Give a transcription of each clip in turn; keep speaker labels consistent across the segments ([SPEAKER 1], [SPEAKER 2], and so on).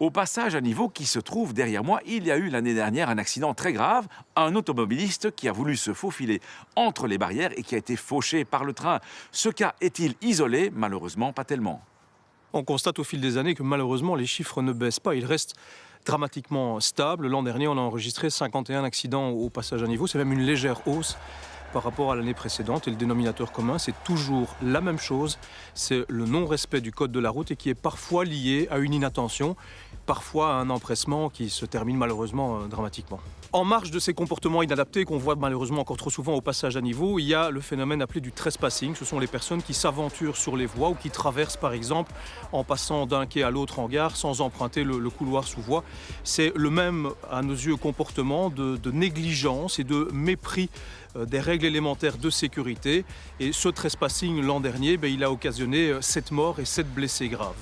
[SPEAKER 1] Au passage à niveau qui se trouve derrière moi, il y a eu l'année dernière un accident très grave. Un automobiliste qui a voulu se faufiler entre les barrières et qui a été fauché par le train. Ce cas est-il isolé? Malheureusement, pas tellement.
[SPEAKER 2] On constate au fil des années que malheureusement les chiffres ne baissent pas, ils restent dramatiquement stables. L'an dernier, on a enregistré 51 accidents au passage à niveau, c'est même une légère hausse par rapport à l'année précédente. Et le dénominateur commun, c'est toujours la même chose, c'est le non-respect du code de la route et qui est parfois lié à une inattention, parfois à un empressement qui se termine malheureusement dramatiquement. En marge de ces comportements inadaptés qu'on voit malheureusement encore trop souvent au passage à niveau, il y a le phénomène appelé du trespassing. Ce sont les personnes qui s'aventurent sur les voies ou qui traversent par exemple en passant d'un quai à l'autre en gare sans emprunter le couloir sous voie. C'est le même, à nos yeux, comportement de négligence et de mépris des règles élémentaires de sécurité. Et ce trespassing l'an dernier, il a occasionné 7 morts et 7 blessés graves.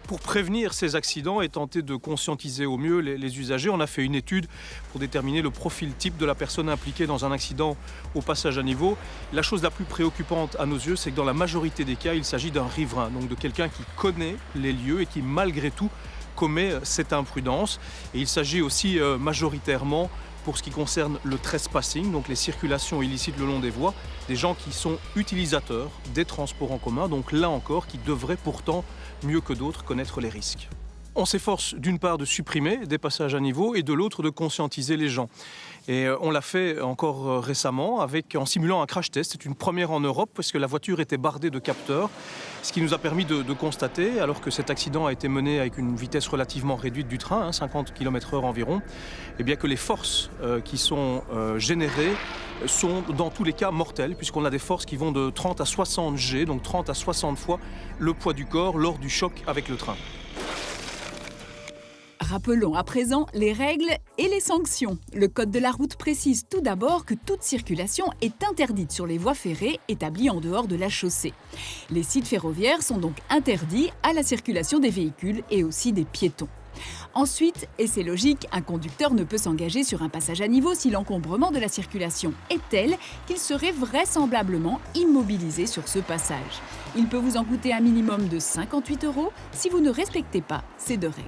[SPEAKER 2] Pour prévenir ces accidents et tenter de conscientiser au mieux les usagers, on a fait une étude pour déterminer le profil type de la personne impliquée dans un accident au passage à niveau. La chose la plus préoccupante à nos yeux, c'est que dans la majorité des cas, il s'agit d'un riverain, donc de quelqu'un qui connaît les lieux et qui malgré tout commet cette imprudence. Et il s'agit aussi majoritairement, pour ce qui concerne le trespassing, donc les circulations illicites le long des voies, des gens qui sont utilisateurs des transports en commun, donc là encore, qui devraient pourtant, mieux que d'autres, connaître les risques. On s'efforce d'une part de supprimer des passages à niveau et de l'autre de conscientiser les gens. Et on l'a fait encore récemment en simulant un crash test. C'est une première en Europe parce que la voiture était bardée de capteurs, ce qui nous a permis de constater, alors que cet accident a été mené avec une vitesse relativement réduite du train, 50 km/h environ, eh bien que les forces qui sont générées sont dans tous les cas mortelles, puisqu'on a des forces qui vont de 30 à 60 G, donc 30 à 60 fois le poids du corps lors du choc avec le train.
[SPEAKER 3] Rappelons à présent les règles et les sanctions. Le code de la route précise tout d'abord que toute circulation est interdite sur les voies ferrées établies en dehors de la chaussée. Les sites ferroviaires sont donc interdits à la circulation des véhicules et aussi des piétons. Ensuite, et c'est logique, un conducteur ne peut s'engager sur un passage à niveau si l'encombrement de la circulation est tel qu'il serait vraisemblablement immobilisé sur ce passage. Il peut vous en coûter un minimum de 58 € si vous ne respectez pas ces deux règles.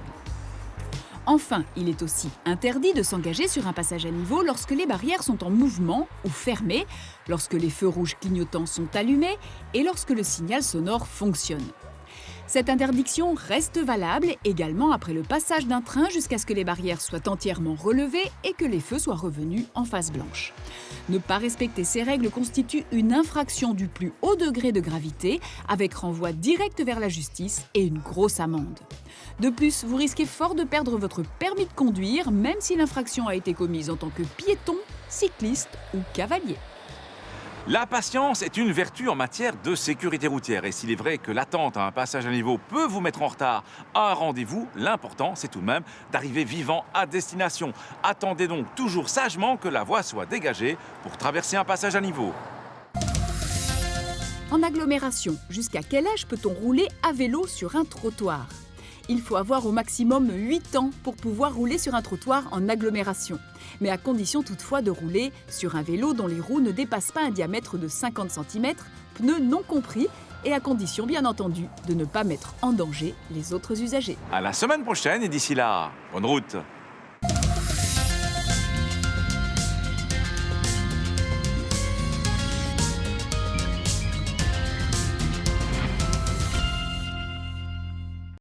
[SPEAKER 3] Enfin, il est aussi interdit de s'engager sur un passage à niveau lorsque les barrières sont en mouvement ou fermées, lorsque les feux rouges clignotants sont allumés et lorsque le signal sonore fonctionne. Cette interdiction reste valable également après le passage d'un train jusqu'à ce que les barrières soient entièrement relevées et que les feux soient revenus en face blanche. Ne pas respecter ces règles constitue une infraction du plus haut degré de gravité, avec renvoi direct vers la justice et une grosse amende. De plus, vous risquez fort de perdre votre permis de conduire, même si l'infraction a été commise en tant que piéton, cycliste ou cavalier.
[SPEAKER 1] La patience est une vertu en matière de sécurité routière. Et s'il est vrai que l'attente à un passage à niveau peut vous mettre en retard à un rendez-vous, l'important, c'est tout de même d'arriver vivant à destination. Attendez donc toujours sagement que la voie soit dégagée pour traverser un passage à niveau.
[SPEAKER 3] En agglomération, jusqu'à quel âge peut-on rouler à vélo sur un trottoir ? Il faut avoir au maximum 8 ans pour pouvoir rouler sur un trottoir en agglomération. Mais à condition toutefois de rouler sur un vélo dont les roues ne dépassent pas un diamètre de 50 cm, pneus non compris, et à condition bien entendu de ne pas mettre en danger les autres usagers.
[SPEAKER 1] À la semaine prochaine et d'ici là, bonne route!